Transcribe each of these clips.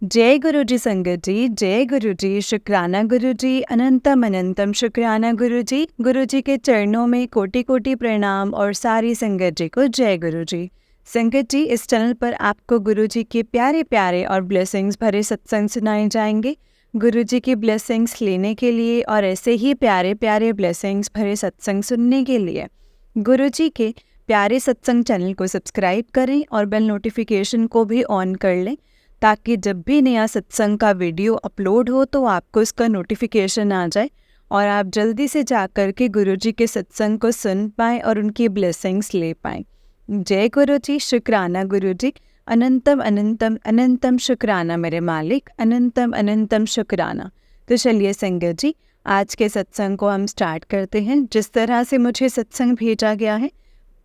जय गुरु जी संगत जी, जय गुरु जी, शुक्राना गुरु जी, अनंतम अनंतम शुक्राना गुरु जी। गुरु जी के चरणों में कोटि कोटि प्रणाम और सारी संगत जी को जय गुरु जी। संगत जी, इस चैनल पर आपको गुरु जी के प्यारे प्यारे और ब्लेसिंग्स भरे सत्संग सुनाए जाएंगे। गुरु जी की ब्लेसिंग्स लेने के लिए और ऐसे ही प्यारे प्यारे ब्लेसिंग्स भरे सत्संग सुनने के लिए गुरु जी के प्यारे सत्संग चैनल को सब्सक्राइब करें और बेल नोटिफिकेशन को भी ऑन कर लें, ताकि जब भी नया सत्संग का वीडियो अपलोड हो तो आपको इसका नोटिफिकेशन आ जाए और आप जल्दी से जाकर के गुरु जी के सत्संग को सुन पाएँ और उनकी ब्लेसिंग्स ले पाएँ। जय गुरु जी, शुक्राना गुरु जी, अनंतम अनंतम अनंतम शुक्राना मेरे मालिक, अनंतम अनंतम शुक्राना। तो चलिए संगत जी, आज के सत्संग को हम स्टार्ट करते हैं। जिस तरह से मुझे सत्संग भेजा गया है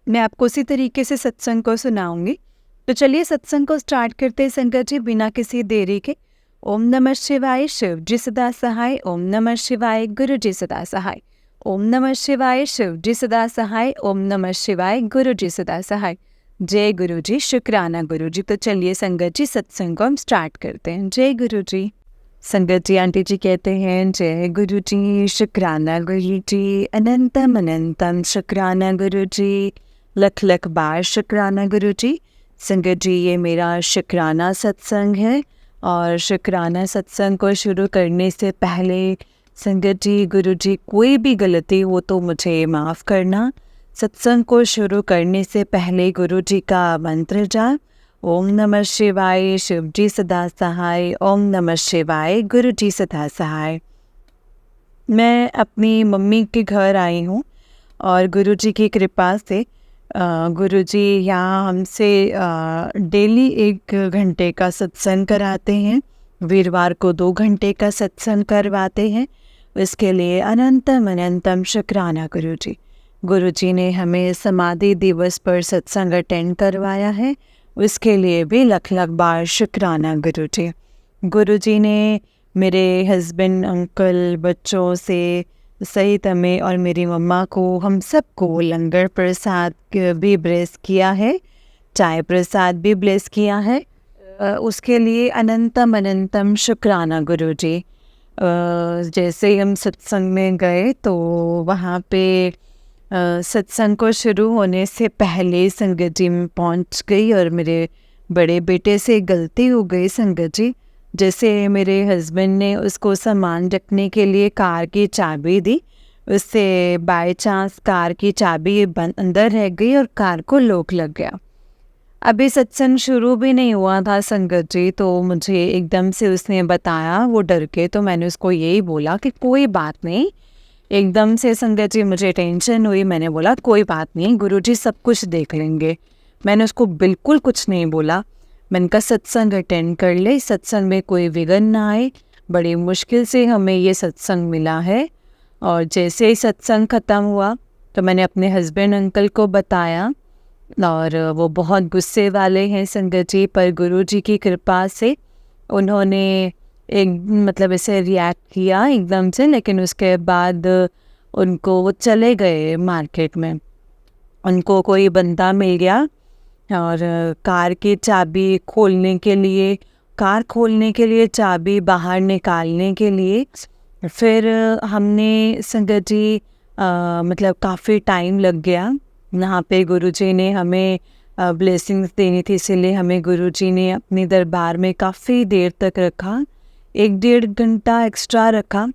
मैं आपको उसी तरीके से सत्संग को सुनाऊंगी। तो चलिए सत्संग को स्टार्ट करते हैं संगत जी, बिना किसी देरी के। ओम नमः शिवाय, शिव जी सदा सहाय। ओम नमः शिवाय, गुरु जी सदा सहाय। ओम नमः शिवाय, शिव जी सदा सहाय। ओम नमः शिवाय, गुरु जी सदा सहाय। जय गुरु जी, शुक्राना गुरु जी। तो चलिए संगत जी, सत्संग को हम स्टार्ट करते हैं। जय गुरु जी। संगत जी, आंटी जी कहते हैं जय गुरु जी, शुक्राना गुरु जी, अनंतम अनंतम शुक्राना गुरु जी, लख लख बार शुक्राना गुरु जी। संगत जी, ये मेरा शुक्राना सत्संग है और शुक्राना सत्संग को शुरू करने से पहले संगत जी, गुरु जी, कोई भी गलती हो तो मुझे माफ़ करना। सत्संग को शुरू करने से पहले गुरु जी का मंत्र जाप, ओम नमः शिवाय, शिव जी सदा सहाय। ओम नमः शिवाय, गुरु जी सदा सहाय। मैं अपनी मम्मी के घर आई हूँ और गुरु जी की कृपा से गुरु जी यहाँ हमसे डेली 1 घंटे का सत्संग कराते हैं। वीरवार को 2 घंटे का सत्संग करवाते हैं। इसके लिए अनंतम अनंतम शुक्राना गुरु जी। गुरु जी ने हमें समाधि दिवस पर सत्संग अटेंड करवाया है, उसके लिए भी लख लख बार शुक्राना गुरु जी। गुरु जी ने मेरे हस्बैंड, अंकल, बच्चों से सहित हमें और मेरी मम्मा को, हम सबको लंगर प्रसाद भी ब्लेस किया है, चाय प्रसाद भी ब्लेस किया है। उसके लिए अनंतम अनंतम शुक्राना गुरु जी। जैसे ही हम सत्संग में गए तो वहाँ पे सत्संग को शुरू होने से पहले संगत जी में पहुँच गई और मेरे बड़े बेटे से गलती हो गई संगत जी। जैसे मेरे हस्बैंड ने उसको सामान रखने के लिए कार की चाबी दी, उससे बाय चांस कार की चाबी अंदर रह गई और कार को लॉक लग गया। अभी सत्संग शुरू भी नहीं हुआ था संगत जी, तो मुझे एकदम से उसने बताया, वो डर के, तो मैंने उसको यही बोला कि कोई बात नहीं। एकदम से संगत जी मुझे टेंशन हुई, मैंने बोला कोई बात नहीं, गुरुजी सब कुछ देख लेंगे। मैंने उसको बिल्कुल कुछ नहीं बोला। मैंने कहा सत्संग अटेंड कर ले, सत्संग में कोई विघ्न ना आए। बड़ी मुश्किल से हमें ये सत्संग मिला है। और जैसे ही सत्संग ख़त्म हुआ तो मैंने अपने हस्बैंड अंकल को बताया और वो बहुत गुस्से वाले हैं संगत जी, पर गुरुजी की कृपा से उन्होंने एक मतलब ऐसे रिएक्ट किया एकदम से, लेकिन उसके बाद उनको, वो चले गए मार्केट में, उनको कोई बंदा मिल गया और कार की चाबी खोलने के लिए, कार खोलने के लिए चाबी बाहर निकालने के लिए फिर हमने संगत जी मतलब काफ़ी टाइम लग गया। यहाँ पे गुरुजी ने हमें ब्लेसिंग्स देनी थी, इसलिए हमें गुरुजी ने अपने दरबार में काफ़ी देर तक रखा, 1-1.5 घंटा एक्स्ट्रा रखा।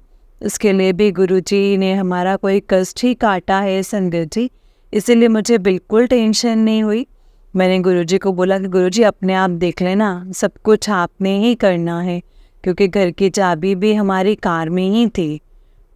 इसके लिए भी गुरुजी ने हमारा कोई कष्ट ही काटा है संगत जी, इसीलिए मुझे बिल्कुल टेंशन नहीं हुई। मैंने गुरुजी को बोला कि गुरुजी अपने आप देख लेना, सब कुछ आपने ही करना है, क्योंकि घर की चाबी भी हमारी कार में ही थी।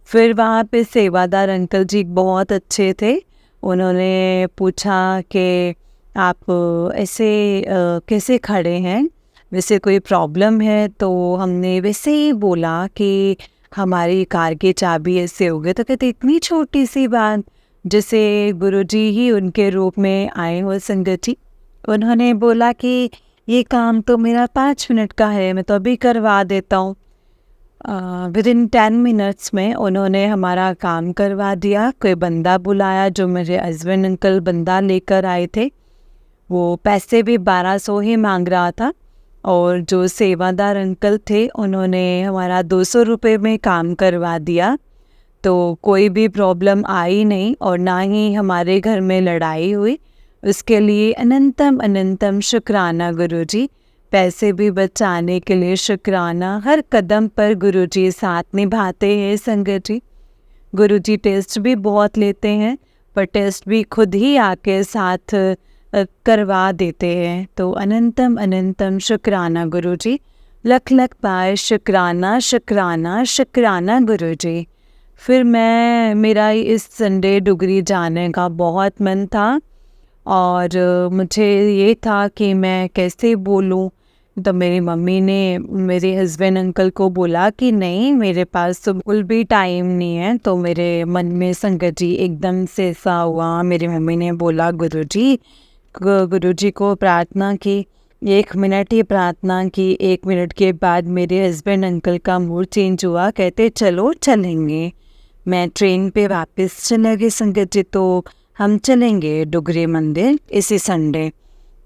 फिर वहाँ पे सेवादार अंकल जी बहुत अच्छे थे, उन्होंने पूछा कि आप ऐसे कैसे खड़े हैं, वैसे कोई प्रॉब्लम है? तो हमने वैसे ही बोला कि हमारी कार की चाबी ऐसे हो गई। तो कहते इतनी छोटी सी बात, जैसे गुरुजी ही उनके रूप में आए हो संगत जी। उन्होंने बोला कि ये काम तो मेरा 5 मिनट का है, मैं तो अभी करवा देता हूँ। विदिन 10 मिनट्स में उन्होंने हमारा काम करवा दिया। कोई बंदा बुलाया, जो मेरे हस्बैंड अंकल बंदा लेकर आए थे, वो पैसे भी 1200 ही मांग रहा था, और जो सेवादार अंकल थे उन्होंने हमारा 200 रुपये में काम करवा दिया। तो कोई भी प्रॉब्लम आई नहीं और ना ही हमारे घर में लड़ाई हुई। उसके लिए अनंतम अनंतम शुक्राना गुरुजी। पैसे भी बचाने के लिए शुक्राना। हर कदम पर गुरुजी साथ निभाते हैं संगत जी। गुरुजी टेस्ट भी बहुत लेते हैं, पर टेस्ट भी खुद ही आके साथ करवा देते हैं। तो अनंतम अनंतम शुक्राना गुरुजी। लख लख बार शुक्राना शुक्राना शुक्राना गुरुजी। फिर मेरा इस संडे डुगरी जाने का बहुत मन था और मुझे ये था कि मैं कैसे बोलूं। तो मेरी मम्मी ने मेरे हस्बैंड अंकल को बोला कि नहीं, मेरे पास तो बिल्कुल भी टाइम नहीं है। तो मेरे मन में संगत जी एकदम से ऐसा हुआ, मेरी मम्मी ने बोला गुरुजी को प्रार्थना की। 1 मिनट ही प्रार्थना की, 1 मिनट के बाद मेरे हस्बैंड अंकल का मूड चेंज हुआ। कहते चलो चलेंगे। मैं ट्रेन पे वापस चले गई संगत जी। तो हम चलेंगे डुगरी मंदिर इसी संडे।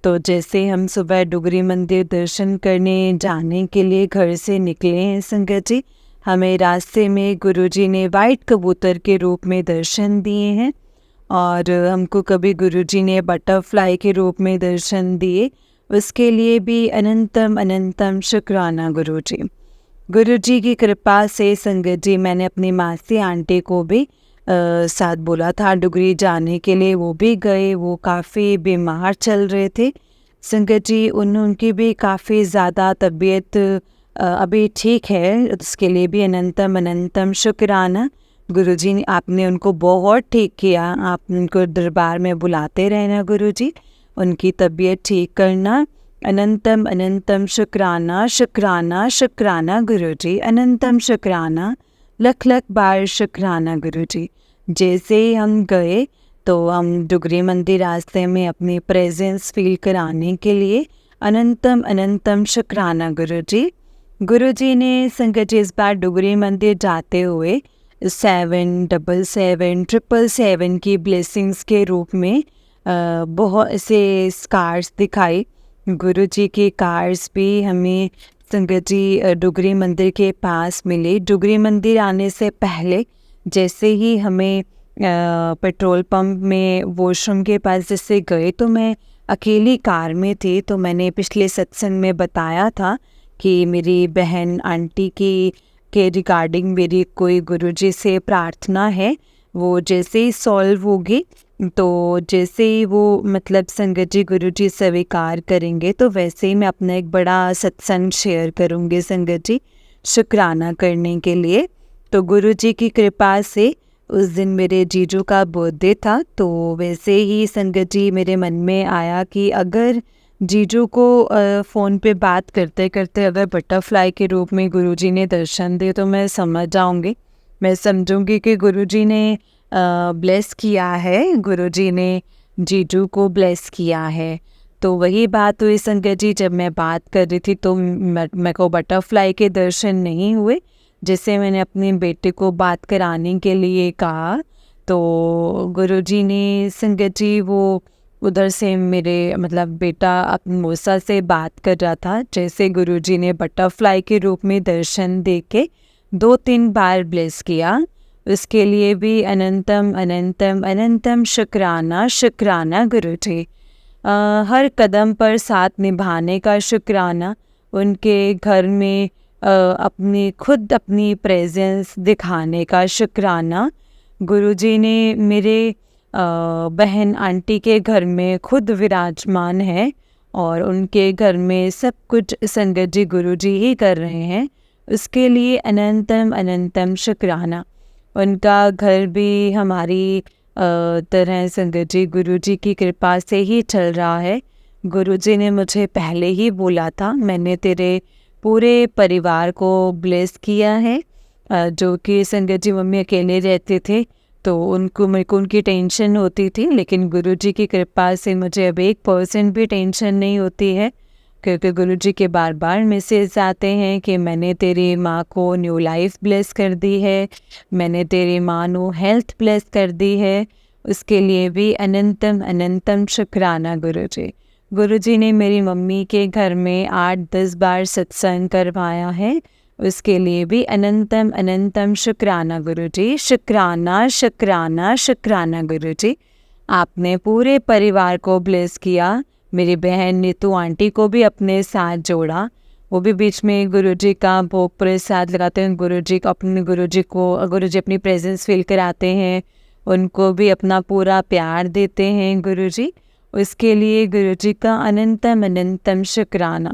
तो जैसे हम सुबह डुगरी मंदिर दर्शन करने जाने के लिए घर से निकले हैं संगत जी, हमें रास्ते में गुरुजी ने वाइट कबूतर के रूप में दर्शन दिए हैं और हमको कभी गुरुजी ने बटरफ्लाई के रूप में दर्शन दिए। उसके लिए भी अनंतम अनंतम शुक्राना गुरुजी। गुरुजी की कृपा से संगत जी मैंने अपनी मासी आंटी को भी साथ बोला था डुगरी जाने के लिए। वो भी गए। वो काफ़ी बीमार चल रहे थे संगत जी। उनकी भी काफ़ी ज़्यादा तबीयत अभी ठीक है। उसके लिए भी अनंतम अनंतम शुक्राना गुरुजी ने। आपने उनको बहुत ठीक किया। आप उनको दरबार में बुलाते रहना गुरुजी, उनकी तबीयत ठीक करना। अनंतम अनंतम शुक्राना शुक्राना शुक्राना गुरुजी। अनंतम शुक्राना। लख लख बार शुक्राना गुरुजी। जैसे ही हम गए तो हम डुगरी मंदिर रास्ते में अपनी प्रेजेंस फील कराने के लिए अनंतम अनंतम शुक्राना गुरुजी। गुरुजी ने संगत जी इस बार डुगरी मंदिर जाते हुए 777 की ब्लेसिंग्स के रूप में बहुत से कार्ड्स दिखाए। गुरुजी के कार्ड्स भी हमें संगत जी डुगरी मंदिर के पास मिले। डुगरी मंदिर आने से पहले जैसे ही हमें पेट्रोल पंप में वॉशरूम के पास जैसे गए तो मैं अकेली कार में थी। तो मैंने पिछले सत्संग में बताया था कि मेरी बहन आंटी के रिगार्डिंग मेरी कोई गुरुजी से प्रार्थना है, वो जैसे ही सॉल्व होगी तो जैसे ही वो मतलब संगत जी गुरुजी स्वीकार करेंगे तो वैसे ही मैं अपना एक बड़ा सत्संग शेयर करूँगी संगत जी शुक्राना करने के लिए। तो गुरुजी की कृपा से उस दिन मेरे जीजू का बर्थडे था। तो वैसे ही संगत जी मेरे मन में आया कि अगर जीजू को फ़ोन पे बात करते करते अगर बटरफ्लाई के रूप में गुरुजी ने दर्शन दिए तो मैं समझ जाऊंगी, मैं समझूंगी कि गुरुजी ने ब्लेस किया है, गुरुजी ने जीजू को ब्लेस किया है। तो वही बात हुई संगत जी, जब मैं बात कर रही थी तो मेरे को बटरफ्लाई के दर्शन नहीं हुए। जैसे मैंने अपने बेटे को बात कराने के लिए कहा तो गुरुजी ने संगत जी वो उधर से मेरे मतलब बेटा अपनी मौसा से बात कर रहा था। जैसे गुरुजी ने बटरफ्लाई के रूप में दर्शन दे के 2-3 बार ब्लेस किया। उसके लिए भी अनंतम अनंतम अनंतम शुक्राना शुक्राना गुरुजी। हर कदम पर साथ निभाने का शुक्राना। उनके घर में अपनी प्रेजेंस दिखाने का शुक्राना। गुरुजी ने मेरे बहन आंटी के घर में खुद विराजमान है और उनके घर में सब कुछ संगत जी गुरुजी ही कर रहे हैं। उसके लिए अनंतम अनंतम शुक्राना। उनका घर भी हमारी तरह संगत जी गुरुजी की कृपा से ही चल रहा है। गुरुजी ने मुझे पहले ही बोला था, मैंने तेरे पूरे परिवार को ब्लेस किया है। जो कि संगत जी मम्मी अकेले रहते थे तो मेरे को उनकी टेंशन होती थी, लेकिन गुरुजी की कृपा से मुझे अब 1% भी टेंशन नहीं होती है, क्योंकि गुरुजी के बार बार मैसेज आते हैं कि मैंने तेरी माँ को न्यू लाइफ ब्लेस कर दी है, मैंने तेरी माँ को हेल्थ ब्लेस कर दी है। उसके लिए भी अनंतम अनंतम शुक्राना गुरुजी। गुरुजी ने मेरी मम्मी के घर में 8-10 बार सत्संग करवाया है, उसके लिए भी अनंतम अनंतम शुक्राना गुरुजी। शुक्राना शुक्राना शुक्राना गुरुजी। आपने पूरे परिवार को ब्लेस किया, मेरी बहन नीतू आंटी को भी अपने साथ जोड़ा। वो भी बीच में गुरुजी का भोग प्रसाद लगाते हैं, गुरुजी अपनी प्रेजेंस फील कराते हैं, उनको भी अपना पूरा प्यार देते हैं गुरुजी। उसके लिए गुरुजी का अनंतम अनंतम शुक्राना।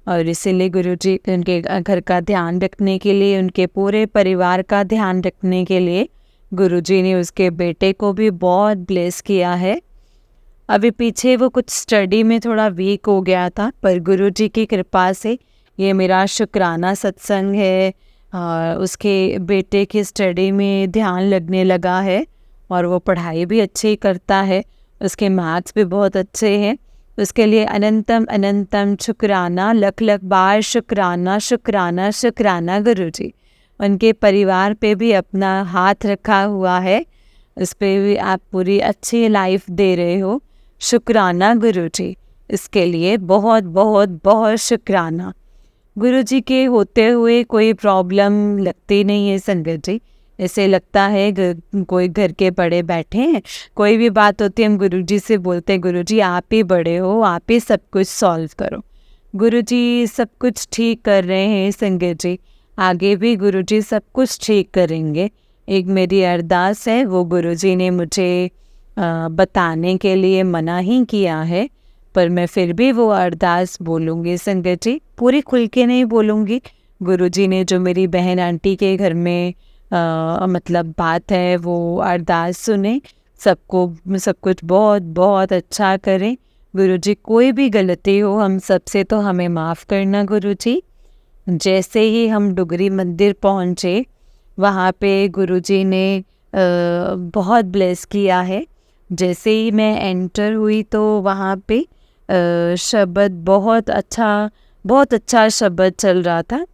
और इसीलिए गुरुजी उनके घर का ध्यान रखने के लिए, उनके पूरे परिवार का ध्यान रखने के लिए गुरुजी ने उसके बेटे को भी बहुत ब्लेस किया है। अभी पीछे वो कुछ स्टडी में थोड़ा वीक हो गया था, पर गुरुजी की कृपा से ये मेरा शुक्राना सत्संग है। उसके बेटे की स्टडी में ध्यान लगने लगा है और वो पढ़ाई भी अच्छी करता है, उसके मार्क्स भी बहुत अच्छे हैं। उसके लिए अनंतम अनंतम शुक्राना, लख लख बार शुक्राना शुक्राना शुक्राना गुरुजी। उनके परिवार पे भी अपना हाथ रखा हुआ है, उस पर भी आप पूरी अच्छी लाइफ दे रहे हो। शुक्राना गुरुजी, इसके लिए बहुत बहुत बहुत शुक्राना। गुरुजी के होते हुए कोई प्रॉब्लम लगती नहीं है संगत जी। ऐसे लगता है कोई घर के बड़े बैठे हैं, कोई भी बात होती है हम गुरुजी से बोलते हैं, गुरुजी आप ही बड़े हो, आप ही सब कुछ सॉल्व करो। गुरुजी सब कुछ ठीक कर रहे हैं संगत जी, आगे भी गुरुजी सब कुछ ठीक करेंगे। एक मेरी अरदास है, वो गुरुजी ने मुझे बताने के लिए मना ही किया है, पर मैं फिर भी वो अरदास बोलूँगी संगत जी, पूरी खुल के नहीं बोलूँगी। गुरुजी ने जो मेरी बहन आंटी के घर में मतलब बात है, वो अरदास सुने, सब कुछ बहुत बहुत अच्छा करें। गुरुजी कोई भी गलती हो हम सबसे तो हमें माफ़ करना गुरुजी। जैसे ही हम डुगरी मंदिर पहुँचे, वहाँ पे गुरुजी ने बहुत ब्लेस किया है। जैसे ही मैं एंटर हुई तो वहाँ पे शब्द बहुत अच्छा शब्द चल रहा था।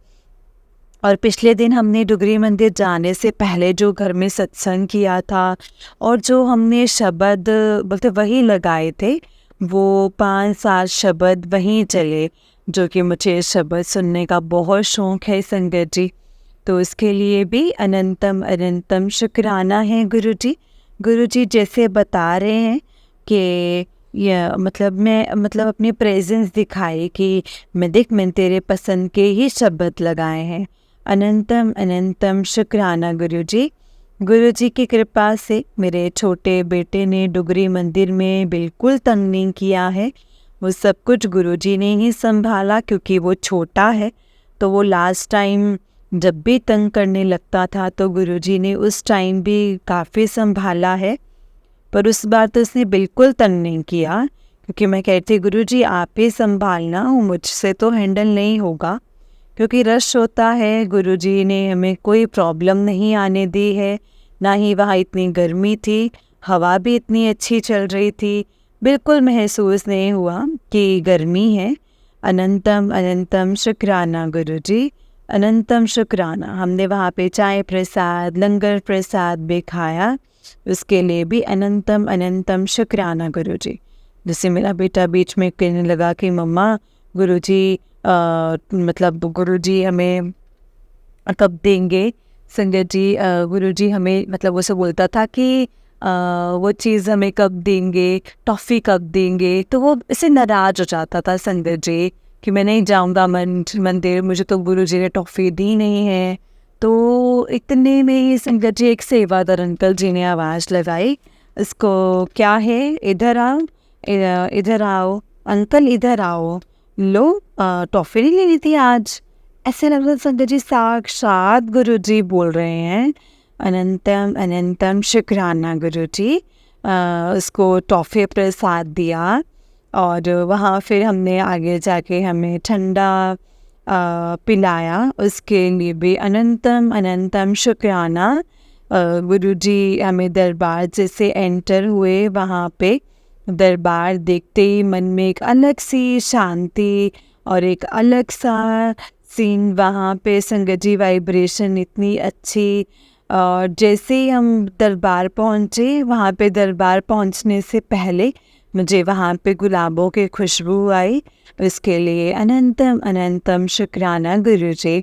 और पिछले दिन हमने डुगरी मंदिर जाने से पहले जो घर में सत्संग किया था और जो हमने शब्द बोलते वही लगाए थे, वो 5-7 शब्द वहीं चले, जो कि मुझे शब्द सुनने का बहुत शौक़ है संगत जी। तो इसके लिए भी अनंतम अनंतम शुक्राना है गुरुजी। गुरुजी जैसे बता रहे हैं कि मैं अपनी प्रेजेंस दिखाई कि मैं तेरे पसंद के ही शब्द लगाए हैं। अनंतम अनंतम शुक्राना गुरुजी। गुरुजी की कृपा से मेरे छोटे बेटे ने डुगरी मंदिर में बिल्कुल तंग नहीं किया है, वो सब कुछ गुरुजी ने ही संभाला, क्योंकि वो छोटा है तो वो लास्ट टाइम जब भी तंग करने लगता था तो गुरुजी ने उस टाइम भी काफ़ी संभाला है, पर उस बार तो उसने बिल्कुल तंग नहीं किया, क्योंकि मैं कहती गुरुजी आप ही संभालना, मुझसे तो हैंडल नहीं होगा, क्योंकि रश होता है। गुरुजी ने हमें कोई प्रॉब्लम नहीं आने दी है, ना ही वहाँ इतनी गर्मी थी, हवा भी इतनी अच्छी चल रही थी, बिल्कुल महसूस नहीं हुआ कि गर्मी है। अनंतम अनंतम शुक्राना गुरुजी, अनंतम शुक्राना। हमने वहाँ पे चाय प्रसाद, लंगर प्रसाद भी खाया, उसके लिए भी अनंतम अनंतम शुक्राना गुरुजी। जैसे मेरा बेटा बीच में कहने लगा कि मम्मा गुरुजी गुरुजी हमें कब देंगे संगत जी, गुरुजी हमें वो से बोलता था कि वो चीज़ हमें कब देंगे, टॉफ़ी कब देंगे, तो वो इससे नाराज़ हो जाता था संगत जी कि मैं नहीं जाऊँगा मंदिर, मुझे तो गुरुजी ने टॉफ़ी दी नहीं है। तो इतने में ही संगत जी एक सेवादार अंकल जी ने आवाज़ लगाई, इसको क्या है, इधर आओ, इधर आओ अंकल, इधर आओ, लो टॉफ़ी नहीं लेनी थी आज। ऐसे लग रहा संगत जी साक्षात गुरुजी बोल रहे हैं। अनंतम अनंतम शुक्राना गुरुजी। उसको टॉफ़ी प्रसाद दिया और वहाँ फिर हमने आगे जाके हमें ठंडा पिलाया, उसके लिए भी अनंतम अनंतम शुक्राना। गुरुजी हमें दरबार जैसे एंटर हुए, वहाँ पे दरबार देखते ही मन में एक अलग सी शांति और एक अलग सा सीन वहाँ पे संगत जी, वाइब्रेशन इतनी अच्छी। और जैसे ही हम दरबार पहुँचे, वहाँ पे दरबार पहुँचने से पहले मुझे वहाँ पे गुलाबों की खुशबू आई, उसके लिए अनंतम अनंतम शुक्राना गुरुजी।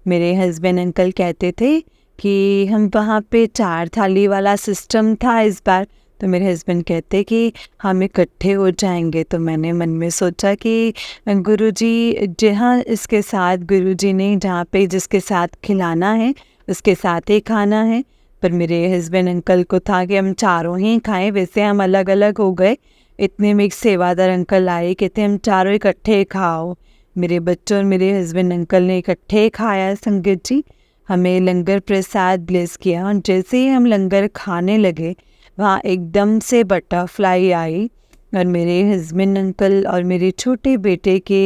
मेरे हस्बैंड अंकल कहते थे कि हम वहाँ पे 4 थाली वाला सिस्टम था इस बार, तो मेरे हस्बैंड कहते कि हम इकट्ठे हो जाएंगे। तो मैंने मन में सोचा कि गुरुजी जहाँ इसके साथ गुरुजी ने जहाँ पे जिसके साथ खिलाना है उसके साथ ही खाना है। पर मेरे हस्बैंड अंकल को था कि हम चारों ही खाएं, वैसे हम अलग अलग हो गए। इतने में एक सेवादार अंकल आए, कहते हम चारों इकट्ठे खाओ। मेरे बच्चों और मेरे हस्बैंड अंकल ने इकट्ठे खाया। संगत जी, हमें लंगर प्रसाद ब्लेस किया और जैसे ही हम लंगर खाने लगे वहाँ एकदम से बटरफ्लाई आई और मेरे हस्बैंड अंकल और मेरे छोटे बेटे के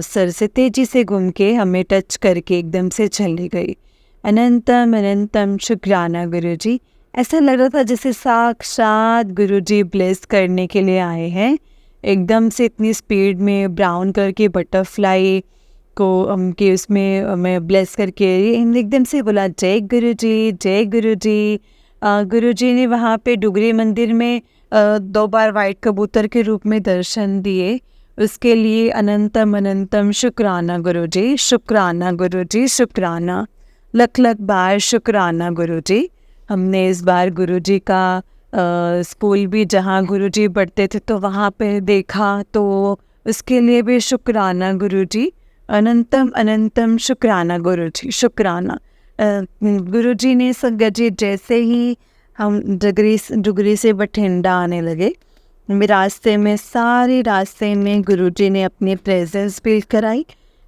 सर से तेजी से घूम के हमें टच करके एकदम से चली गई। अनंतम अनंतम शुक्राना गुरुजी। ऐसा लग रहा था जैसे साक्षात गुरुजी ब्लेस करने के लिए आए हैं। एकदम से इतनी स्पीड में ब्राउन कलर के बटरफ्लाई को कि उसमें मैं ब्लेस करके एकदम से बोला जय गुरुजी जय गुरुजी। गुरुजी ने वहाँ पे डुगरी मंदिर में 2 बार वाइट कबूतर के रूप में दर्शन दिए। उसके लिए अनंतम अनंतम शुक्राना गुरुजी, शुक्राना गुरुजी, शुक्राना, लख लख बार शुक्राना गुरुजी। हमने इस बार गुरुजी का स्कूल भी जहाँ गुरुजी पढ़ते थे तो वहाँ पे देखा, तो उसके लिए भी शुक्राना गुरुजी। अनंतम अनंतम शुक्राना गुरुजी, शुक्राना। गुरुजी ने संगत जी जैसे ही हम डुगरी से बठिंडा आने लगे, रास्ते में सारे रास्ते में गुरुजी ने अपनी प्रेजेंस फील कराई।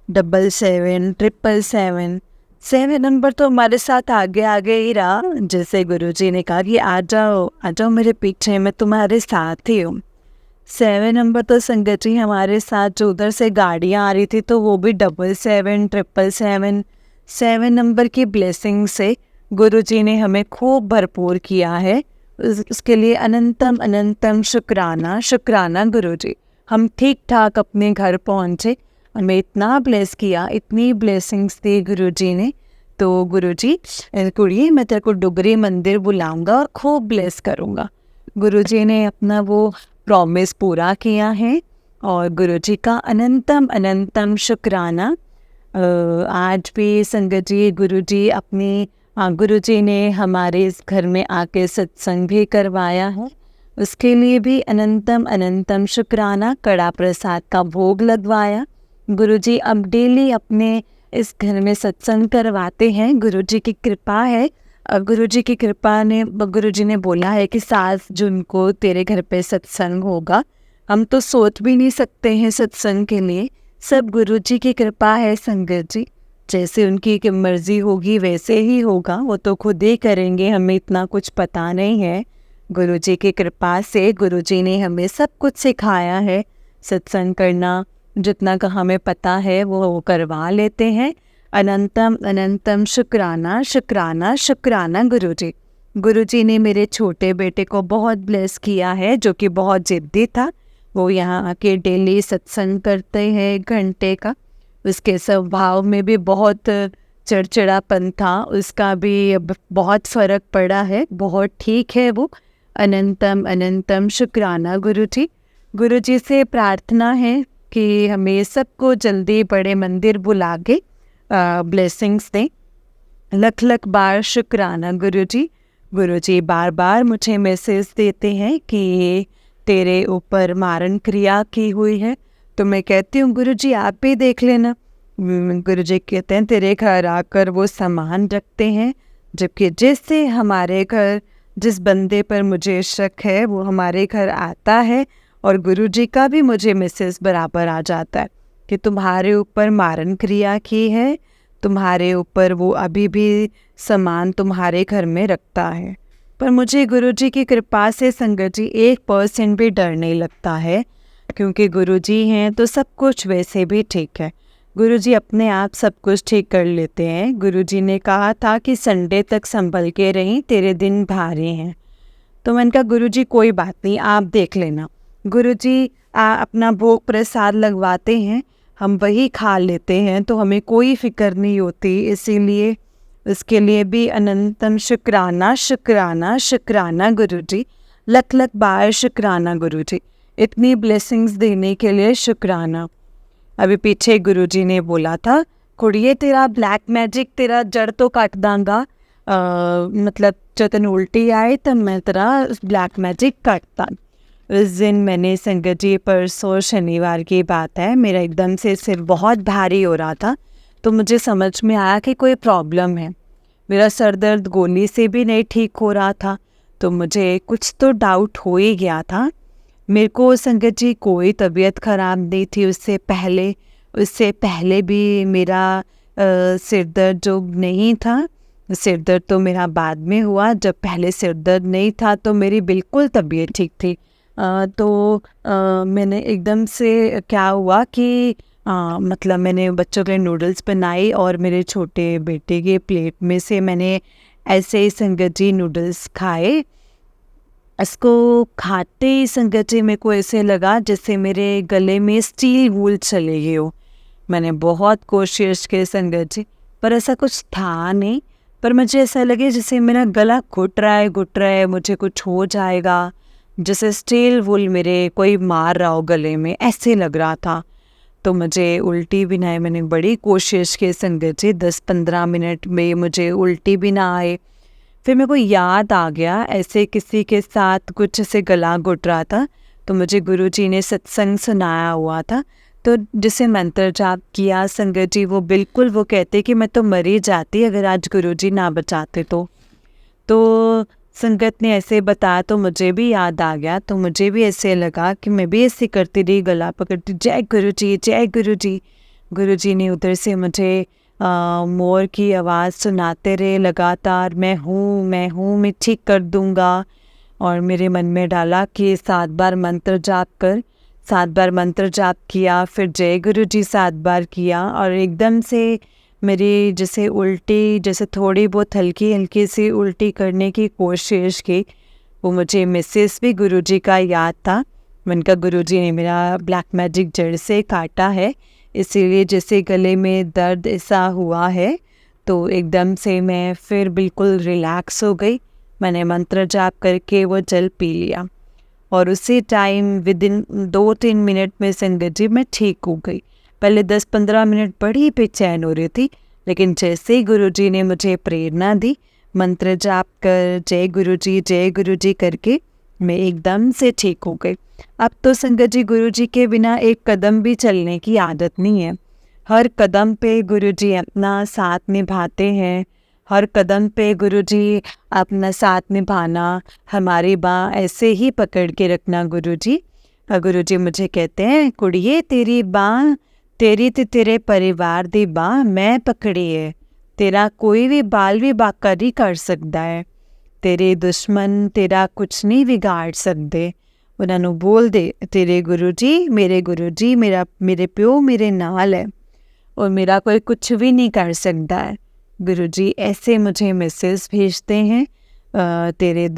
777 777 7 नंबर तो हमारे साथ आगे आगे ही रहा। जैसे गुरुजी ने कहा कि आ जाओ मेरे पीछे, मैं तुम्हारे साथ ही हूँ। 7 नंबर तो संगत जी हमारे साथ जो उधर से गाड़ियाँ आ रही थी तो वो भी 777 777। 7 नंबर की ब्लेसिंग से गुरुजी ने हमें खूब भरपूर किया है। उसके लिए अनंतम अनंतम शुक्राना, शुक्राना गुरुजी। हम ठीक ठाक अपने घर पहुँचे, हमें इतना ब्लेस किया, इतनी ब्लेसिंग्स दी गुरुजी ने। तो गुरुजी कुड़िए मैं तेरे को डुगरी मंदिर बुलाऊंगा और खूब ब्लेस करूँगा। गुरुजी ने अपना वो प्रॉमिस पूरा किया है और गुरुजी का अनंतम अनंतम शुक्राना। आज भी संगत जी गुरुजी अपनी गुरुजी ने हमारे इस घर में आके सत्संग भी करवाया है, उसके लिए भी अनंतम अनंतम शुक्राना। कड़ा प्रसाद का भोग लगवाया। गुरुजी अब डेली अपने इस घर में सत्संग करवाते हैं, गुरुजी की कृपा है। गुरुजी की कृपा ने गुरुजी ने बोला है कि 7 जून को तेरे घर पे सत्संग होगा। हम तो सोच भी नहीं सकते हैं सत्संग के लिए, सब गुरुजी की कृपा है संगत जी। जैसे उनकी मर्जी होगी वैसे ही होगा, वो तो खुद ही करेंगे, हमें इतना कुछ पता नहीं है। गुरुजी की कृपा से गुरुजी ने हमें सब कुछ सिखाया है। सत्संग करना जितना का हमें पता है वो करवा लेते हैं। अनंतम अनंतम शुक्राना, शुक्राना, शुक्राना गुरुजी। गुरुजी ने मेरे छोटे बेटे को बहुत ब्लेस किया है, जो कि बहुत जिद्दी था। वो यहाँ आके डेली सत्संग करते हैं 1 घंटे का। उसके स्वभाव में भी बहुत चिड़चिड़ापन था, उसका भी बहुत फ़र्क पड़ा है, बहुत ठीक है वो। अनंतम अनंतम शुक्राना गुरुजी। गुरुजी से प्रार्थना है कि हमें सबको जल्दी बड़े मंदिर बुला के ब्लेसिंग्स दें। लख लख बार शुक्राना गुरुजी। गुरुजी बार बार मुझे मैसेज देते हैं कि तेरे ऊपर मारण क्रिया की हुई है, तो मैं कहती हूँ गुरुजी आप भी देख लेना। गुरुजी कहते हैं तेरे घर आकर वो सामान रखते हैं, जबकि जिससे हमारे घर जिस बंदे पर मुझे शक है वो हमारे घर आता है और गुरुजी का भी मुझे मैसेज बराबर आ जाता है कि तुम्हारे ऊपर मारण क्रिया की है, तुम्हारे ऊपर वो अभी भी सामान तुम्हारे घर में रखता है। पर मुझे गुरुजी की कृपा से संगत जी 1% भी डर नहीं लगता है, क्योंकि गुरुजी हैं तो सब कुछ वैसे भी ठीक है। गुरुजी अपने आप सब कुछ ठीक कर लेते हैं। गुरुजी ने कहा था कि संडे तक संभल के रहीं, तेरे दिन भारी हैं। तो मैंने कहा गुरुजी कोई बात नहीं, आप देख लेना। गुरुजी अपना भोग प्रसाद लगवाते हैं, हम वही खा लेते हैं, तो हमें कोई फिक्र नहीं होती। इसीलिए उसके लिए भी अनंतम शुक्राना, शुक्राना, शुक्राना गुरुजी। लख लख बार शुक्राना गुरुजी, इतनी ब्लेसिंग्स देने के लिए शुक्राना। अभी पीछे गुरुजी ने बोला था, कुड़िए तेरा ब्लैक मैजिक तेरा जड़ तो काट दांगा, मतलब जो तेन उल्टी आए तो मैं तेरा ब्लैक मैजिक काटता। उस दिन मैंने संगत जी, परसों शनिवार की बात है, मेरा एकदम से सिर बहुत भारी हो रहा था, तो मुझे समझ में आया कि कोई प्रॉब्लम है। मेरा सर दर्द गोली से भी नहीं ठीक हो रहा था, तो मुझे कुछ तो डाउट हो ही गया था। मेरे को संगत जी कोई तबीयत ख़राब नहीं थी उससे पहले भी मेरा सिर दर्द जो नहीं था, सिर दर्द तो मेरा बाद में हुआ, जब पहले सिर दर्द नहीं था तो मेरी बिल्कुल तबीयत ठीक थी। मैंने एकदम से क्या हुआ कि मतलब मैंने बच्चों के नूडल्स बनाई और मेरे छोटे बेटे के प्लेट में से मैंने ऐसे ही संगत जी नूडल्स खाए। इसको खाते ही संगत जी मेरे को ऐसे लगा जैसे मेरे गले में स्टील वूल चले गई हो। मैंने बहुत कोशिश की संगत जी, पर ऐसा कुछ था नहीं। पर मुझे ऐसा लगे जैसे मेरा गला घुट रहा है, मुझे कुछ हो जाएगा, जैसे स्टील वूल मेरे कोई मार रहा हो गले में, ऐसे लग रहा था। तो मुझे उल्टी भी ना आए, मैंने बड़ी कोशिश की संगत जी, 10-15 मिनट में मुझे उल्टी भी ना आए। फिर मेरे को याद आ गया ऐसे किसी के साथ कुछ ऐसे गला घुट रहा था, तो मुझे गुरुजी ने सत्संग सुनाया हुआ था, तो जिसे मंत्र जाप किया संगत जी, वो बिल्कुल वो कहते कि मैं तो मर ही जाती अगर आज गुरुजी ना बचाते। तो संगत ने ऐसे बताया तो मुझे भी याद आ गया, तो मुझे भी ऐसे लगा कि मैं भी ऐसे करती रही, गला पकड़ती, जय गुरुजी जय गुरुजी। गुरुजी ने उधर से मुझे मोर की आवाज़ सुनाते रहे लगातार, मैं हूँ, मैं ठीक कर दूँगा। और मेरे मन में डाला कि 7 बार मंत्र जाप कर। 7 बार मंत्र जाप किया, फिर जय गुरुजी 7 बार किया, और एकदम से मेरी जैसे उल्टी, जैसे थोड़ी बहुत हल्की हल्की सी उल्टी करने की कोशिश की। वो मुझे मैसेज भी गुरुजी का याद था। मैंने कहा गुरुजी ने मेरा ब्लैक मैजिक जड़ से काटा है, इसीलिए जैसे गले में दर्द ऐसा हुआ है। तो एकदम से मैं फिर बिल्कुल रिलैक्स हो गई। मैंने मंत्र जाप करके वो जल पी लिया, और उसी टाइम विदिन 2-3 मिनट में संगत जी मैं ठीक हो गई। पहले 10-15 मिनट बड़ी बेचैन हो रही थी, लेकिन जैसे ही गुरुजी ने मुझे प्रेरणा दी, मंत्र जाप कर जय गुरुजी करके मैं एकदम से ठीक हो गई। अब तो संगत जी गुरुजी के बिना एक कदम भी चलने की आदत नहीं है। हर कदम पे गुरुजी अपना साथ निभाते हैं, हर कदम पे गुरुजी अपना साथ निभाना, हमारी बाँ ऐसे ही पकड़ के रखना गुरुजी। गुरुजी मुझे कहते हैं, कुड़िए तेरी बाँ तेरी ते तेरे परिवार दी बाँ मैं पकड़ी है, तेरा कोई भी बाल भी बाका नहीं कर सकता है, तेरे दुश्मन तेरा कुछ नहीं बिगाड़ सकते। उन्होंने बोल दे, तेरे गुरुजी मेरे प्यो मेरे नाल है, और मेरा कोई कुछ भी नहीं कर सकता है। गुरुजी ऐसे मुझे मैसेज भेजते हैं, तेरे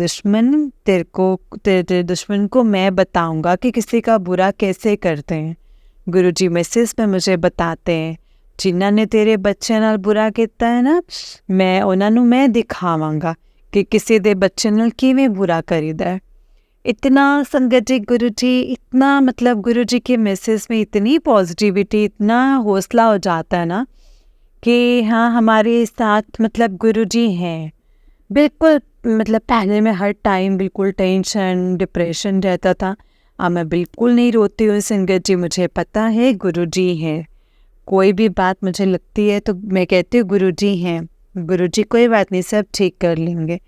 दुश्मन को मैं बताऊंगा कि किसी का बुरा कैसे करते हैं। गुरुजी मैसेज में मुझे बताते हैं, जिन्हों ने तेरे बच्चे नाल बुरा किया है ना, मैं उन्होंने मैं दिखावांगा कि किसी दे बच्चे नाल किवें बुरा करीदा है। इतना संगत जी गुरुजी, इतना मतलब गुरुजी के मैसेज में इतनी पॉजिटिविटी, इतना हौसला हो जाता है ना कि हाँ हमारे साथ मतलब गुरुजी हैं। बिल्कुल मतलब पहले मैं हर टाइम बिल्कुल टेंशन डिप्रेशन रहता था, अब मैं बिल्कुल नहीं रोती हूँ संगत जी, मुझे पता है गुरुजी हैं। कोई भी बात मुझे लगती है तो मैं कहती हूँ गुरुजी हैं, गुरुजी कोई बात नहीं, सब ठीक कर लेंगे।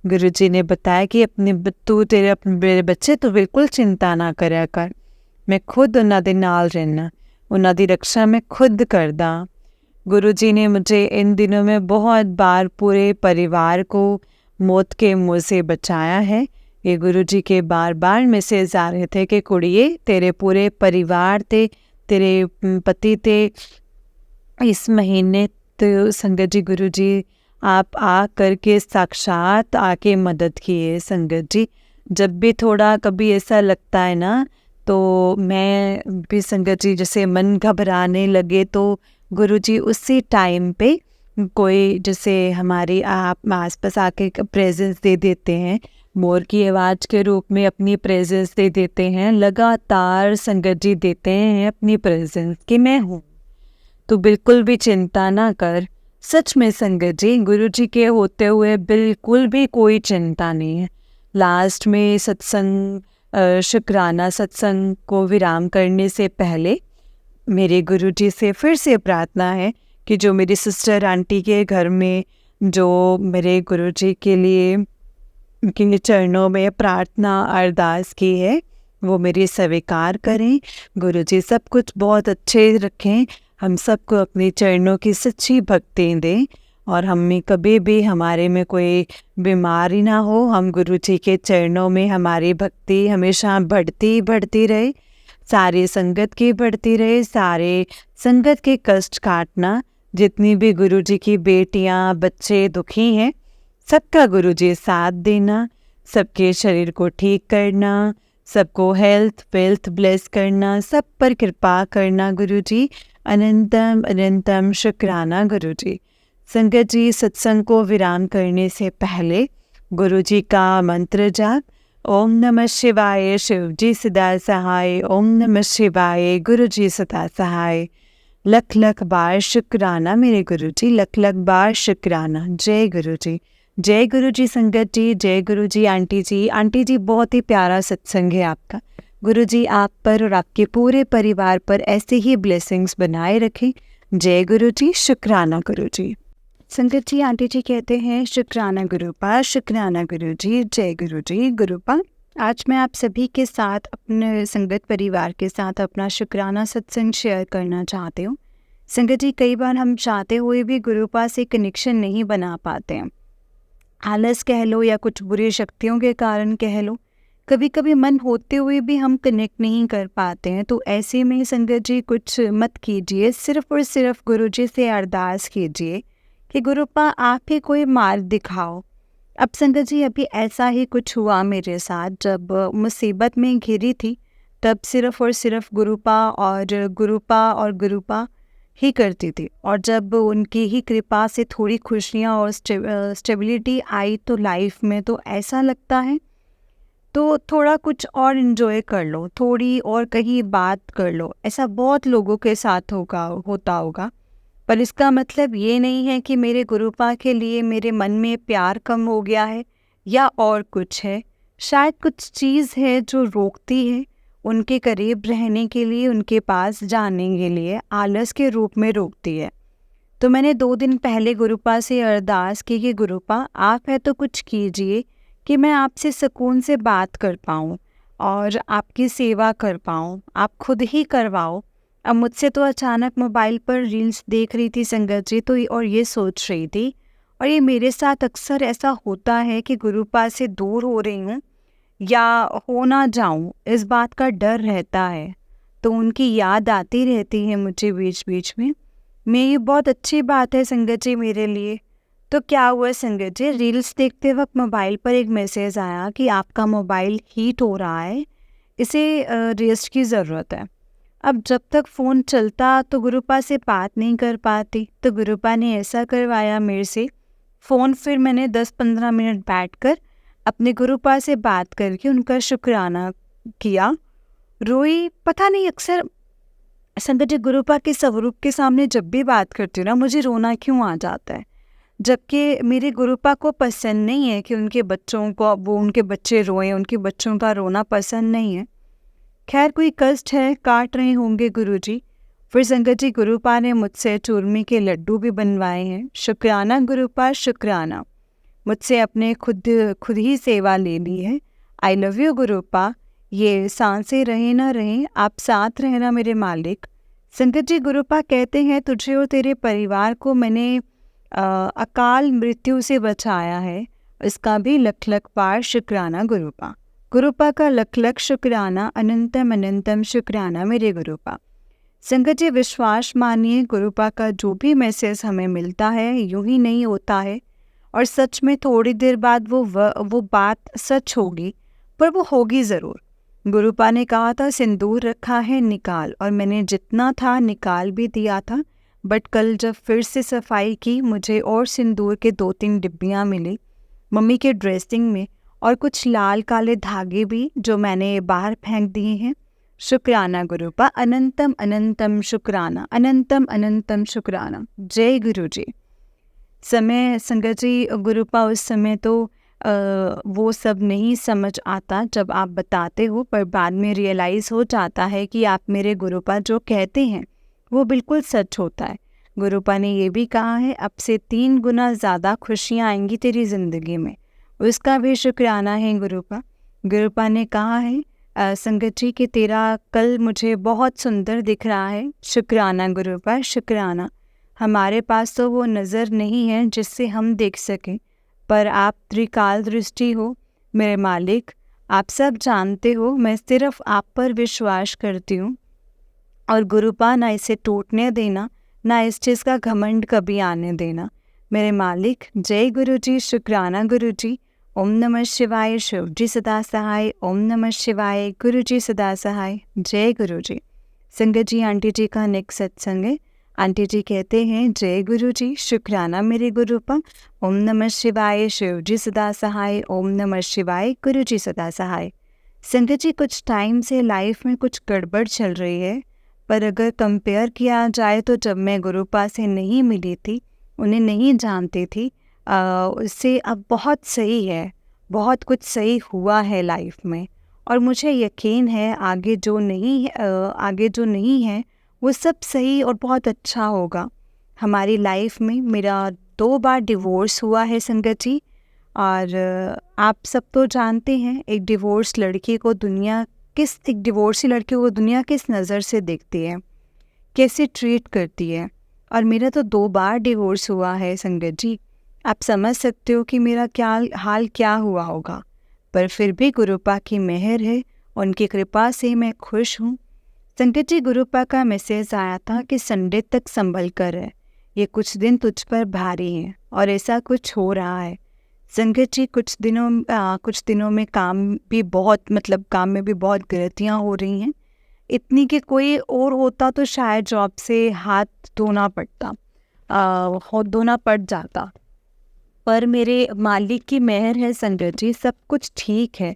गुरुजी ने बताया कि मेरे बच्चे तो बिल्कुल चिंता ना करया कर, मैं खुद उन्हां दे नाल रहना, उन्हां दी रक्षा मैं खुद करदा। गुरुजी ने मुझे इन दिनों में बहुत बार पूरे परिवार को मौत के मुँह से बचाया है। ये गुरुजी के बार बार मैसेज आ रहे थे कि कुड़िए तेरे पूरे परिवार ते, तेरे पति ते इस महीने तो संगत जी गुरुजी आप आ करके साक्षात आके मदद किए। संगत जी जब भी थोड़ा कभी ऐसा लगता है ना, तो मैं भी संगत जी जैसे मन घबराने लगे तो गुरुजी उसी टाइम पे कोई जैसे हमारी आप आसपास आके प्रेजेंस दे देते हैं, मोर की आवाज़ के रूप में अपनी प्रेजेंस दे देते हैं, लगातार संगत जी देते हैं अपनी प्रेजेंस कि मैं हूँ। तो बिल्कुल भी चिंता ना कर। सच में संगत जी, गुरु जी के होते हुए बिल्कुल भी कोई चिंता नहीं है। लास्ट में सत्संग, शुक्राना सत्संग को विराम करने से पहले मेरे गुरु जी से फिर से प्रार्थना है कि जो मेरी सिस्टर आंटी के घर में जो मेरे गुरु जी के लिए उनके चरणों में प्रार्थना अरदास की है वो मेरी स्वीकार करें। गुरु जी सब कुछ बहुत अच्छे रखें, हम सबको अपने चरणों की सच्ची भक्ति दें और हमें कभी भी हमारे में कोई बीमारी ना हो। हम गुरु जी के चरणों में हमारी भक्ति हमेशा बढ़ती रहे, सारी संगत की बढ़ती रहे, सारे संगत के कष्ट काटना। जितनी भी गुरु जी की बेटियां बच्चे दुखी हैं, सबका गुरु जी साथ देना, सबके शरीर को ठीक करना, सबको हेल्थ वेल्थ ब्लेस करना, सब पर कृपा करना। गुरु जी अनंतम अनंतम शुक्राना गुरु जी। संगत जी, सत्संग को विराम करने से पहले गुरु जी का मंत्र जाप, ओम नमः शिवाय, शिव जी सदा सहाय, ओम नमः शिवाय, गुरु जी सदा सहाय। लख लख बार शुक्राना मेरे गुरु जी, लख लख बार शुक्राना। जय गुरु जी, जय गुरु जी। संगत जी, जय गुरु जी। आंटी जी, आंटी जी बहुत ही प्यारा सत्संग है आपका। गुरु जी आप पर और आपके पूरे परिवार पर ऐसे ही ब्लेसिंग्स बनाए रखें। जय गुरु जी, शुक्राना गुरु जी। संगत जी, आंटी जी कहते हैं शुक्राना गुरुपा, शुक्राना गुरु जी, जय गुरु जी। गुरुपा, आज मैं आप सभी के साथ अपने संगत परिवार के साथ अपना शुक्राना सत्संग शेयर करना चाहती हूँ। संगत जी, कई बार हम चाहते हुए भी गुरुपा से कनेक्शन नहीं बना पाते हैं। आलस कह लो या कुछ बुरी शक्तियों के कारण कह लो, कभी कभी मन होते हुए भी हम कनेक्ट नहीं कर पाते हैं। तो ऐसे में संगत जी कुछ मत कीजिए, सिर्फ और सिर्फ गुरु जी से अरदास कीजिए कि गुरुपा आप ही कोई मार्ग दिखाओ। अब संगत जी, अभी ऐसा ही कुछ हुआ मेरे साथ। जब मुसीबत में घिरी थी तब सिर्फ और सिर्फ गुरुपा ही करती थी। और जब उनकी ही कृपा से थोड़ी खुशियाँ और स्टेबिलिटी आई तो लाइफ में, तो ऐसा लगता है तो थोड़ा कुछ और इन्जॉय कर लो, थोड़ी और कहीं बात कर लो। ऐसा बहुत लोगों के साथ होता होगा, पर इसका मतलब ये नहीं है कि मेरे गुरुपा के लिए मेरे मन में प्यार कम हो गया है या और कुछ है। शायद कुछ चीज़ है जो रोकती है उनके करीब रहने के लिए, उनके पास जाने के लिए, आलस के रूप में रोकती है। तो मैंने 2 दिन पहले गुरुपा से अरदास की कि गुरुपा आप है तो कुछ कीजिए कि मैं आपसे सुकून से बात कर पाऊँ और आपकी सेवा कर पाऊँ, आप खुद ही करवाओ। अब मुझसे तो अचानक मोबाइल पर रील्स देख रही थी संगत जी, तो और ये सोच रही थी, और ये मेरे साथ अक्सर ऐसा होता है कि गुरुपा से दूर हो रही हूँ या हो ना जाऊँ, इस बात का डर रहता है। तो उनकी याद आती रहती है मुझे बीच बीच में। ये बहुत अच्छी बात है संगत जी मेरे लिए। तो क्या हुआ संगत जी, रील्स देखते वक्त मोबाइल पर एक मैसेज आया कि आपका मोबाइल हीट हो रहा है, इसे रेस्ट की ज़रूरत है। अब जब तक फ़ोन चलता तो गुरुपा से बात नहीं कर पाती, तो गुरुपा ने ऐसा करवाया मेरे से फ़ोन। फिर मैंने 10-15 मिनट बैठकर अपने गुरुपा से बात करके उनका शुक्राना किया, रोई। पता नहीं अक्सर संगत जी गुरुपा के स्वरूप के सामने जब भी बात करती हूँ ना, मुझे रोना क्यों आ जाता है, जबकि मेरे गुरुपा को पसंद नहीं है कि उनके बच्चे रोएं, उनके बच्चों का रोना पसंद नहीं है। खैर कोई कष्ट है, काट रहे होंगे गुरु जी। फिर संगत जी गुरुपा ने मुझसे चूरमे के लड्डू भी बनवाए हैं। शुक्राना गुरुपा, शुक्राना। मुझसे अपने खुद ही सेवा ले ली है। I love you गुरुपा। ये सांसें रहे ना रहें, आप साथ रहना मेरे मालिक। संगत जी गुरुपा कहते हैं तुझे और तेरे परिवार को मैंने अकाल मृत्यु से बचाया है, इसका भी लख लख बार शुक्राना गुरुपा। गुरुपा का लख लख शुक्राना, अनंतम अनंतम शुक्राना मेरे गुरुपा। संगत जी विश्वास मानिए, गुरुपा का जो भी मैसेज हमें मिलता है यूं ही नहीं होता है, और सच में थोड़ी देर बाद वो बात सच होगी, पर वो होगी ज़रूर। गुरुपा ने कहा था सिंदूर रखा है निकाल, और मैंने जितना था निकाल भी दिया था। बट कल जब फिर से सफाई की, मुझे और सिंदूर के 2-3 डिब्बियाँ मिली मम्मी के ड्रेसिंग में, और कुछ लाल काले धागे भी जो मैंने बाहर फेंक दिए हैं। शुक्राना गुरुपा, अनंतम अनंतम शुक्राना, अनंतम अनंतम शुक्राना। जय गुरु जी। समय संगत जी, गुरुपा उस समय तो वो सब नहीं समझ आता जब आप बताते हो, पर बाद में रियलाइज़ हो जाता है कि आप मेरे गुरुपा जो कहते हैं वो बिल्कुल सच होता है। गुरुपा ने ये भी कहा है, अब से 3 गुना ज़्यादा खुशियाँ आएंगी तेरी ज़िंदगी में, उसका भी शुक्राना है गुरुपा। गुरुपा ने कहा है संगत जी कि तेरा कल मुझे बहुत सुंदर दिख रहा है। शुक्राना गुरुपा, शुक्राना। हमारे पास तो वो नज़र नहीं है जिससे हम देख सकें, पर आप त्रिकाल दृष्टि हो मेरे मालिक, आप सब जानते हो, मैं सिर्फ आप पर विश्वास करती हूँ। और गुरुपा, ना इसे टूटने देना, ना इस चीज़ का घमंड कभी आने देना मेरे मालिक। जय गुरु जी, शुक्राना गुरु जी। ओम नमः शिवाय, शिव जी सदा सहाय। ओम नमः शिवाय, गुरु जी सदा सहाय। जय गुरु जी। संगत जी, आंटी जी का नेक्स्ट सत्संग है। आंटी जी कहते हैं, जय गुरु जी, शुक्राना मेरे गुरुपा। ओम नमः शिवाय, शिव जी सदा सहाय। ओम नमः शिवाय, गुरु जी सदा सहाय। संगत जी, कुछ टाइम से लाइफ में कुछ गड़बड़ चल रही है, पर अगर कंपेयर किया जाए तो जब मैं गुरुपा से नहीं मिली थी, उन्हें नहीं जानती थी, उससे अब बहुत सही है, बहुत कुछ सही हुआ है लाइफ में। और मुझे यकीन है आगे जो नहीं है वो सब सही और बहुत अच्छा होगा। हमारी लाइफ में मेरा 2 बार डिवोर्स हुआ है संगत जी, और आप सब तो जानते हैं एक डिवोर्सी लड़की को दुनिया किस नज़र से देखती है, कैसे ट्रीट करती है। और मेरा तो 2 बार डिवोर्स हुआ है संगत जी। आप समझ सकते हो कि मेरा हाल क्या हुआ होगा, पर फिर भी गुरुपा की मेहर है, उनकी कृपा से मैं खुश हूँ। संगत जी, गुरुपा का मैसेज आया था कि संडे तक संभल कर है, ये कुछ दिन तुझ पर भारी हैं, और ऐसा कुछ हो रहा है। संगत जी, कुछ दिनों में काम में भी बहुत गलतियाँ हो रही हैं, इतनी कि कोई और होता तो शायद जॉब से हाथ धोना पड़ जाता, पर मेरे मालिक की मेहर है संगत जी, सब कुछ ठीक है।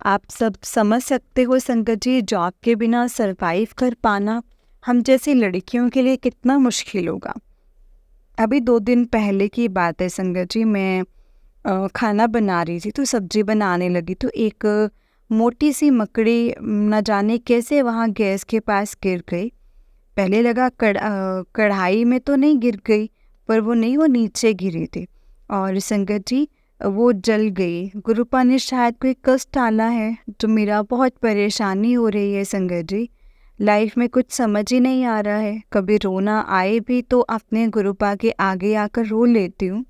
आप सब समझ सकते हो संगत जी, जॉब के बिना सरवाइव कर पाना हम जैसी लड़कियों के लिए कितना मुश्किल होगा। अभी 2 दिन पहले की बात है संगत जी, मैं खाना बना रही थी तो सब्जी बनाने लगी तो एक मोटी सी मकड़ी न जाने कैसे वहाँ गैस के पास गिर गई। पहले लगा कढ़ाई में तो नहीं गिर गई, पर वो नीचे गिरी थी और संगत जी वो जल गई। गुरुपा ने शायद कोई कष्ट डाला है तो मेरा बहुत परेशानी हो रही है संगत जी। लाइफ में कुछ समझ ही नहीं आ रहा है, कभी रोना आए भी तो अपने गुरुपा के आगे आकर रो लेती हूँ।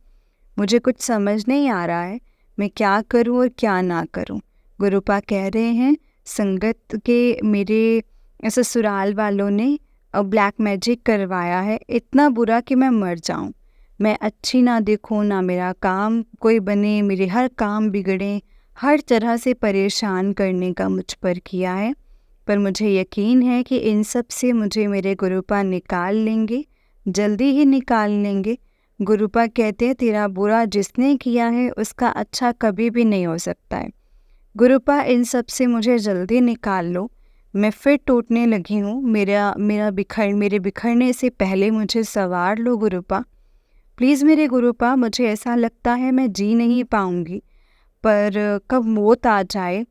मुझे कुछ समझ नहीं आ रहा है मैं क्या करूँ और क्या ना करूँ। गुरुपा कह रहे हैं संगत के मेरे ससुराल वालों ने ब्लैक मैजिक करवाया है, इतना बुरा कि मैं मर जाऊँ, मैं अच्छी ना दिखूँ, ना मेरा काम कोई बने, मेरे हर काम बिगड़े, हर तरह से परेशान करने का मुझ पर किया है। पर मुझे यकीन है कि इन सब से मुझे मेरे गुरुपा निकाल लेंगे, जल्दी ही निकाल लेंगे। गुरुपा कहते हैं तेरा बुरा जिसने किया है उसका अच्छा कभी भी नहीं हो सकता है। गुरुपा, इन सब से मुझे जल्दी निकाल लो, मैं फिर टूटने लगी हूँ, मेरे बिखरने से पहले मुझे संवार लो गुरुपा, प्लीज़ मेरे गुरुपा। मुझे ऐसा लगता है मैं जी नहीं पाऊँगी, पर कब मौत आ जाए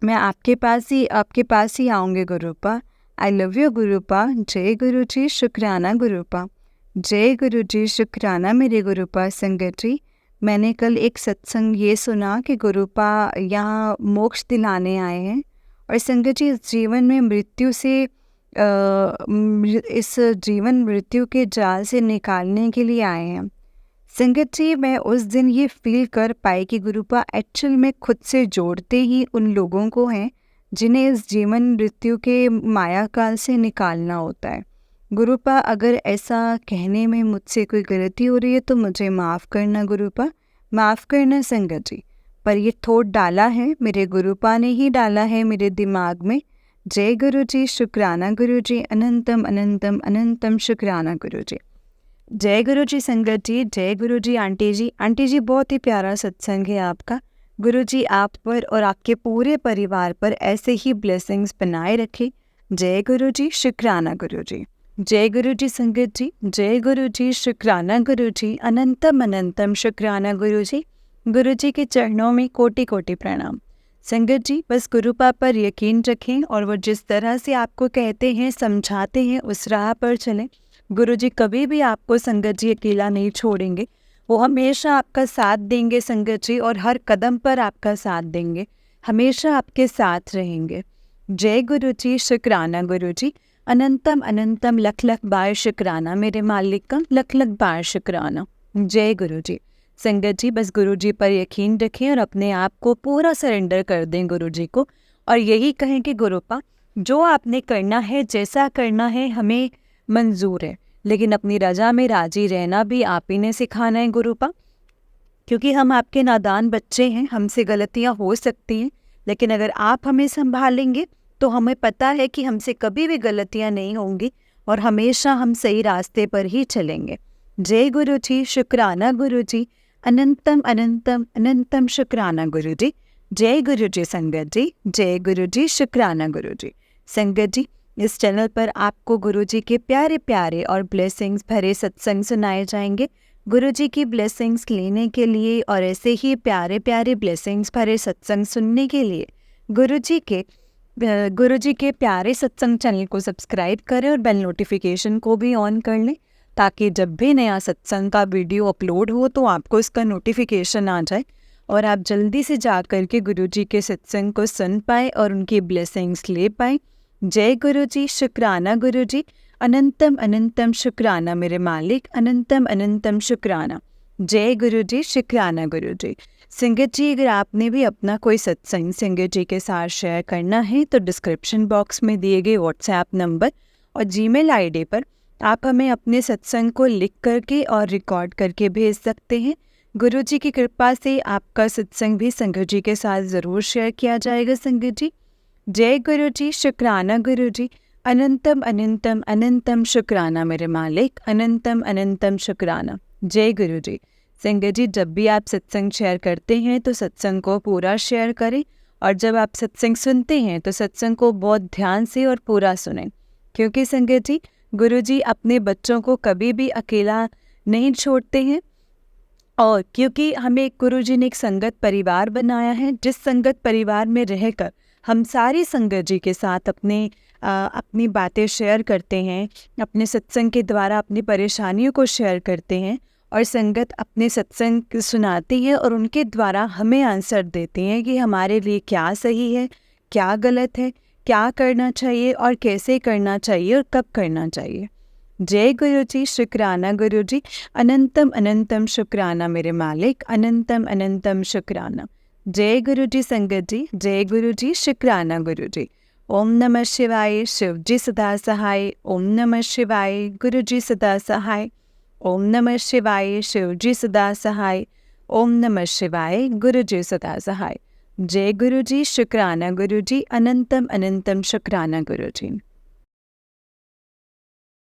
मैं आपके पास ही आऊँगी गुरुपा। I love you गुरुपा। जय गुरु जी, शुक्राना गुरुपा। जय गुरु जी, शुक्राना मेरे गुरुपा। संगत जी, मैंने कल एक सत्संग ये सुना कि गुरुपा यहाँ मोक्ष दिलाने आए हैं और संगत जी इस जीवन मृत्यु के जाल से निकालने के लिए आए हैं। संगत जी, मैं उस दिन ये फील कर पाई कि गुरुपा एक्चुअल में खुद से जोड़ते ही उन लोगों को हैं जिन्हें इस जीवन मृत्यु के माया काल से निकालना होता है। गुरुपा, अगर ऐसा कहने में मुझसे कोई गलती हो रही है तो मुझे माफ़ करना गुरुपा, माफ़ करना संगत जी, पर ये थॉट डाला है मेरे गुरुपा ने ही डाला है मेरे दिमाग में। जय गुरु जी, शुक्राना गुरु जी, अनंतम अनंतम अनंतम शुक्राना गुरु जी। जय गुरु जी संगत जी, जय गुरु जी आंटी जी। आंटी जी, बहुत ही प्यारा सत्संग है आपका, गुरुजी आप पर और आपके पूरे परिवार पर ऐसे ही ब्लेसिंग्स बनाए रखे। जय गुरुजी, शुक्राना गुरुजी। जय गुरुजी संगत जी, जय गुरुजी, शुक्राना गुरुजी, अनंतम अनंतम शुक्राना गुरुजी। गुरुजी के चरणों में कोटि कोटि प्रणाम। संगत जी, बस गुरुपा पर यकीन रखें और वो जिस तरह से आपको कहते हैं, समझाते हैं, उस राह पर चलें। गुरुजी कभी भी आपको संगत जी अकेला नहीं छोड़ेंगे। वो हमेशा आपका साथ देंगे संगत जी, और हर कदम पर आपका साथ देंगे, हमेशा आपके साथ रहेंगे। जय गुरुजी, शुक्राना गुरुजी, अनंतम अनंतम लख लख बार शुक्राना मेरे मालिक का, लख लख बार शुक्राना। जय गुरुजी। संगत जी, बस गुरुजी पर यकीन रखें और अपने आप को पूरा सरेंडर कर दें गुरुजी को, और यही कहें कि गुरुपा, जो आपने करना है, जैसा करना है, हमें मंजूर है, लेकिन अपनी रजा में राजी रहना भी आप ही ने सिखाना है गुरुपा, क्योंकि हम आपके नादान बच्चे हैं, हमसे गलतियां हो सकती हैं, लेकिन अगर आप हमें संभालेंगे तो हमें पता है कि हमसे कभी भी गलतियां नहीं होंगी और हमेशा हम सही रास्ते पर ही चलेंगे। जय गुरुजी, शुक्राना गुरुजी, अनंतम अनंतम अनंतम शुक्राना गुरुजी। जय गुरुजी संगत जी, जय गुरुजी, शुक्राना गुरुजी। संगत जी, इस चैनल पर आपको गुरुजी के प्यारे प्यारे और ब्लेसिंग्स भरे सत्संग सुनाए जाएंगे। गुरुजी की ब्लेसिंग्स लेने के लिए और ऐसे ही प्यारे प्यारे ब्लेसिंग्स भरे सत्संग सुनने के लिए गुरुजी के प्यारे सत्संग चैनल को सब्सक्राइब करें और बेल नोटिफिकेशन को भी ऑन कर लें, ताकि जब भी नया सत्संग का वीडियो अपलोड हो तो आपको इसका नोटिफिकेशन आ जाए और आप जल्दी से जा कर के गुरुजी के सत्संग को सुन पाए और उनकी ब्लेसिंग्स ले पाए। जय गुरुजी, शुक्राना गुरुजी, अनंतम अनंतम शुक्राना मेरे मालिक, अनंतम अनंतम शुक्राना। जय गुरुजी, शुक्राना गुरुजी। संगत जी, अगर आपने भी अपना कोई सत्संग संगत जी के साथ शेयर करना है तो डिस्क्रिप्शन बॉक्स में दिए गए व्हाट्सएप नंबर और जीमेल आईडी पर आप हमें अपने सत्संग को लिख करके और रिकॉर्ड करके भेज सकते हैं। गुरुजी की कृपा से आपका सत्संग भी संगत जी के साथ ज़रूर शेयर किया जाएगा। संगत जी, जय गुरुजी, शुक्राना गुरुजी, अनंतम अनंतम अनंतम शुक्राना मेरे मालिक, अनंतम अनंतम शुक्राना। जय गुरुजी। संगत जी, जब भी आप सत्संग शेयर करते हैं तो सत्संग को पूरा शेयर करें, और जब आप सत्संग सुनते हैं तो सत्संग को बहुत ध्यान से और पूरा सुनें, क्योंकि संगत जी, गुरुजी अपने बच्चों को कभी भी अकेला नहीं छोड़ते हैं, और क्योंकि हमें गुरुजी ने एक संगत परिवार बनाया है, जिस संगत परिवार में रहकर हम सारी संगत जी के साथ अपनी बातें शेयर करते हैं, अपने सत्संग के द्वारा अपनी परेशानियों को शेयर करते हैं, और संगत अपने सत्संग सुनाती है और उनके द्वारा हमें आंसर देती हैं कि हमारे लिए क्या सही है, क्या गलत है, क्या करना चाहिए और कैसे करना चाहिए और कब करना चाहिए। जय गुरुजी, शुक्राना गुरुजी, अनंतम अनंतम शुक्राना मेरे मालिक, अनंतम अनंतम शुक्राना। जय गुरुजी संगत जी, जय गुरुजी, शुक्राना गुरुजी। ओम नमः शिवाय, शिव जी सदा सहाय। ओम नमः शिवाय, गुरुजी सदा सहाय। ओम नमः शिवाय, शिव जी सदा सहाय। ओम नमः शिवाय, गुरुजी सदा सहाय। जय गुरुजी, शुक्राना गुरुजी, अनंतम अनंतम शुक्राना गुरुजी।